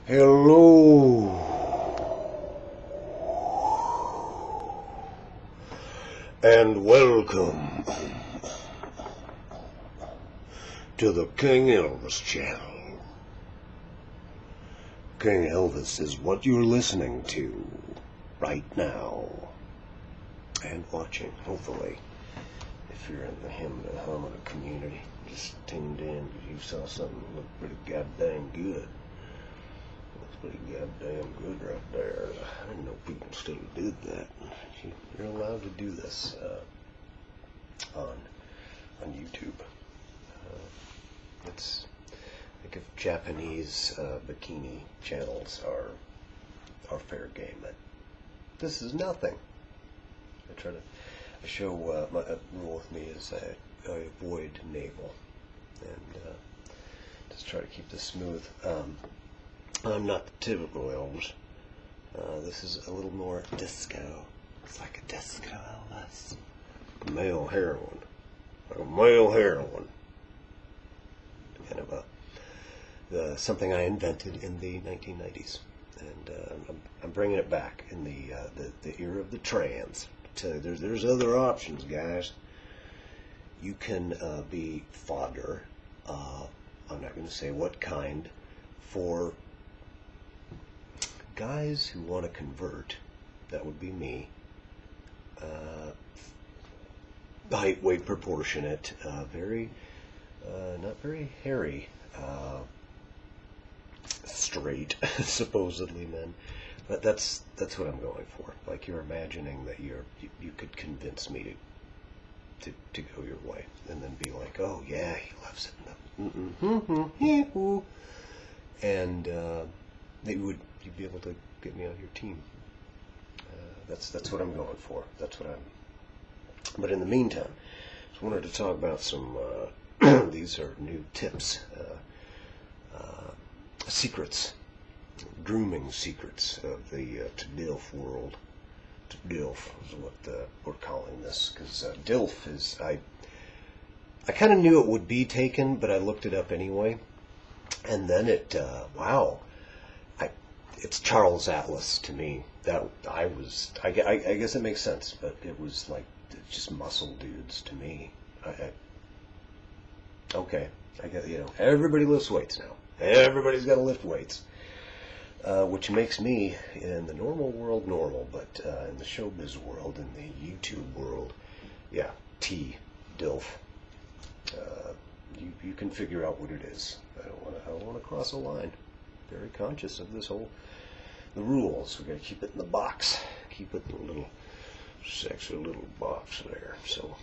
Hello and welcome to the King Elvis channel. King Elvis is what you're listening to right now and watching, hopefully. If you're in the hymn and hum of the community, just tuned in because you saw something that looked pretty goddamn good. Looks pretty goddamn good right there. I didn't know people still did that. You're allowed to do this on YouTube. It's like if Japanese bikini channels are fair game, but this is nothing. I show my rule with me is I avoid navel and just try to keep this smooth. I'm not the typical Elvis. This is a little more disco. It's like a disco Elvis. Male heroin. Like a male heroin. Kind of something I invented in the 1990s. And I'm bringing it back in the era of the trans. There's other options, guys. You can be fodder. I'm not going to say what kind, for guys who want to convert. That would be me. Height, weight, proportionate. Not very hairy. Straight, supposedly men. But that's what I'm going for. Like, you're imagining that you could convince me to go your way, and then be like, oh yeah, he loves it. And that you'd be able to get me on your team. That's what I'm going for. But in the meantime, just wanted to talk about some. These are new tips, secrets. Grooming secrets of the TDILF world. TDILF is what we're calling this, because DILF is, I kind of knew it would be taken, but I looked it up anyway, and then it's Charles Atlas to me. I guess it makes sense, but it was like just muscle dudes to me. Okay, I get, everybody lifts weights now. Everybody's got to lift weights. Which makes me, in the normal world, normal, but in the showbiz world, in the YouTube world, yeah, TDILF. You can figure out what it is. I don't want to cross a line. Very conscious of the rules. We got to keep it in the box. Keep it in a little sexy little box there. So,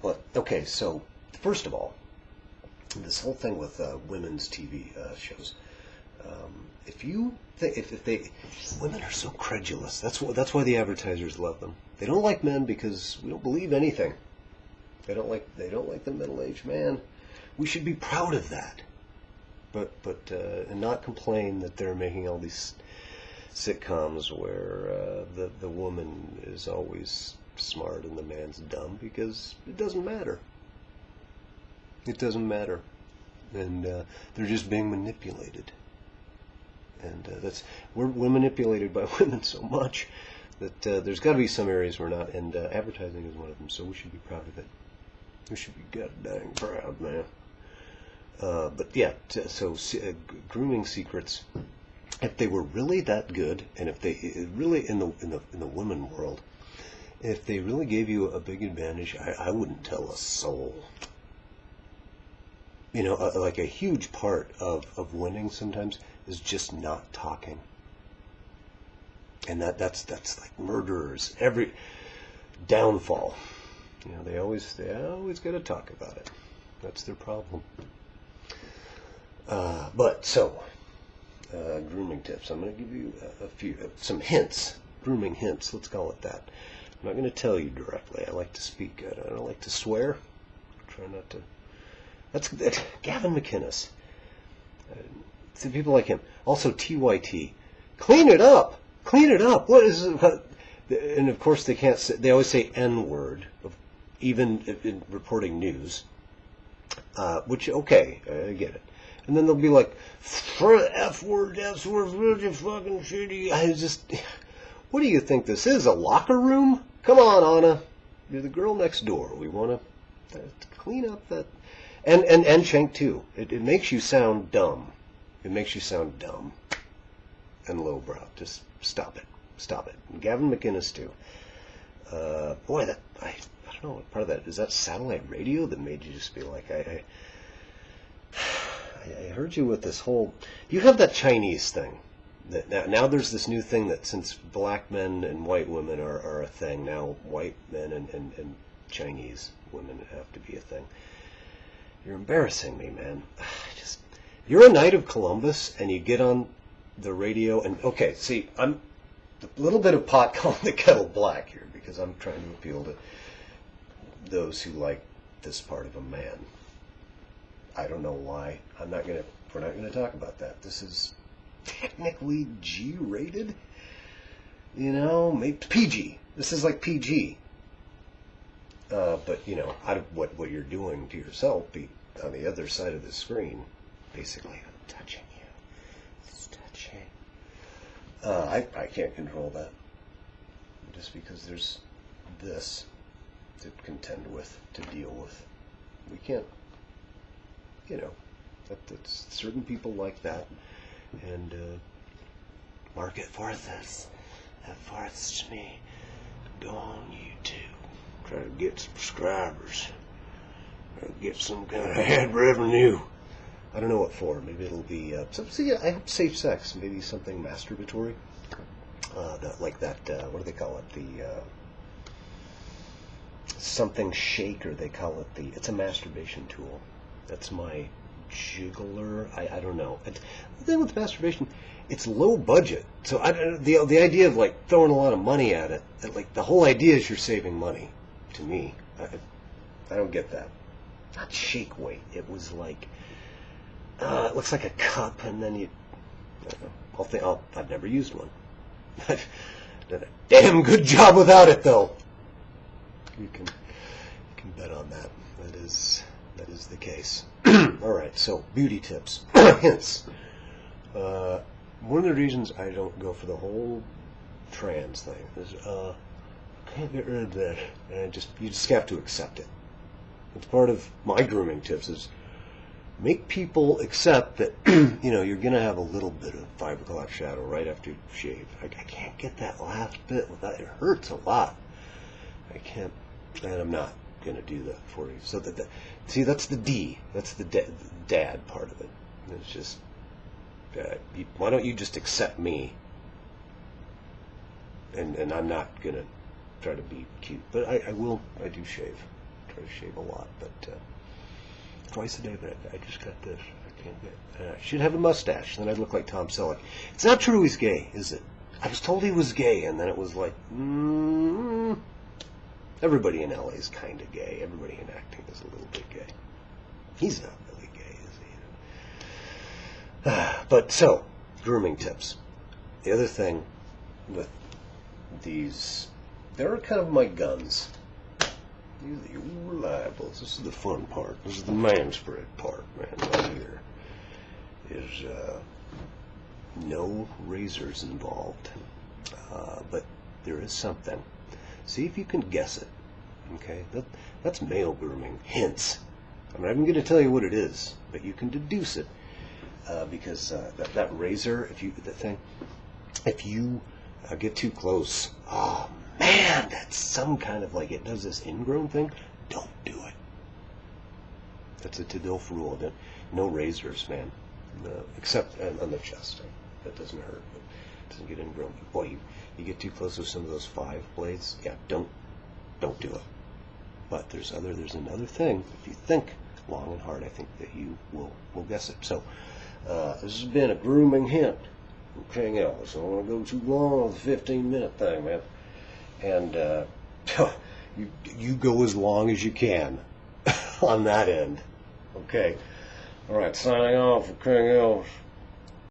but okay. So first of all, this whole thing with women's TV shows. If women are so credulous. That's why the advertisers love them. They don't like men because we don't believe anything. They don't like the middle-aged man. We should be proud of that, but and not complain that they're making all these sitcoms where the woman is always smart and the man's dumb, because it doesn't matter. It doesn't matter, and they're just being manipulated. And we're manipulated by women so much that there's got to be some areas we're not, and advertising is one of them. So we should be proud of it. We should be goddamn proud, man. But yeah, grooming secrets. If they were really that good, and if they really in the women world, if they really gave you a big advantage, I wouldn't tell a soul. Like a huge part of winning sometimes is just not talking. And that's like murderers. Every downfall. They always got to talk about it. That's their problem. Grooming tips. I'm going to give you some hints. Grooming hints, let's call it that. I'm not going to tell you directly. I like to speak. I don't like to swear. Try not to. That's Gavin McInnes. See, people like him. Also, TYT. Clean it up. Clean it up. What is it? And of course, they can't say. They always say N-word, even in reporting news. Which, okay, I get it. And then they'll be like, F word, really fucking shitty. I just, what do you think this is, a locker room? Come on, Anna. You're the girl next door. We want to clean up that. And Shank, too. It makes you sound dumb. It makes you sound dumb and lowbrow. Just stop it. Stop it. And Gavin McInnes, too. Boy, that, I don't know what part of that, is that satellite radio that made you just be like, I heard you with this whole, you have that Chinese thing. That now there's this new thing that since black men and white women are a thing, now white men and Chinese women have to be a thing. You're embarrassing me, man. You're a Knight of Columbus and you get on the radio and, okay, see, I'm a little bit of pot calling the kettle black here because I'm trying to appeal to those who like this part of a man. I don't know why. We're not gonna talk about that. This is technically G-rated, maybe PG. This is like PG. But out of what you're doing to yourself, be on the other side of the screen, basically, I'm touching you. It's touching. I can't control that. Just because there's this to contend with, to deal with. We can't, that's certain people like that. And Market Forces have forced me to go on YouTube, try to get subscribers, or get some kind of ad revenue. I don't know what for. Maybe it'll be I hope safe sex. Maybe something masturbatory. Like that. What do they call it? The something shaker. They call it It's a masturbation tool. That's my jiggler. I don't know. The thing with masturbation, it's low budget. So the idea of like throwing a lot of money at it, like the whole idea is you're saving money. To me, I don't get that. Not shake weight. It was like it looks like a cup, and then I've never used one. Done a damn good job without it, though. You can bet on that. That is the case. All right, so beauty tips, hints. One of the reasons I don't go for the whole trans thing is I can't get rid of that, and you just have to accept it. It's part of my grooming tips is make people accept that you're gonna have a little bit of 5 o'clock shadow right after you shave. I can't get that last bit without, it hurts a lot. I can't, and I'm not gonna do that for you. So see, that's the D. That's the dad part of it. It's just why don't you just accept me? And I'm not gonna try to be cute, but I do shave. I try to shave a lot, but twice a day. But I just got this. I can't get. I should have a mustache. Then I'd look like Tom Selleck. It's not true he's gay, is it? I was told he was gay, and then it was like, everybody in LA is kind of gay. Everybody in acting is a little bit gay. He's not really gay, is he? But so, grooming tips. The other thing with these, they're kind of my guns. These are your reliables. This is the fun part. This is the man spread part, man. Right here is no razors involved, but there is something. See if you can guess it. Okay, that's male grooming. Hints. I'm not even going to tell you what it is, but you can deduce it because that razor, if you get too close, oh man, that's some kind of like it does this ingrown thing. Don't do it. That's a TDILF rule. No razors, man. Except on the chest. That doesn't hurt, but it doesn't get ingrown. Boy, you get too close with some of those 5 blades. Yeah, don't do it. But there's another thing. If you think long and hard, I think that you will guess it. So this has been a grooming hint from King Elvis. I don't want to go too long on the 15-minute thing, man. And you go as long as you can on that end. Okay. All right, signing off for King Elvis.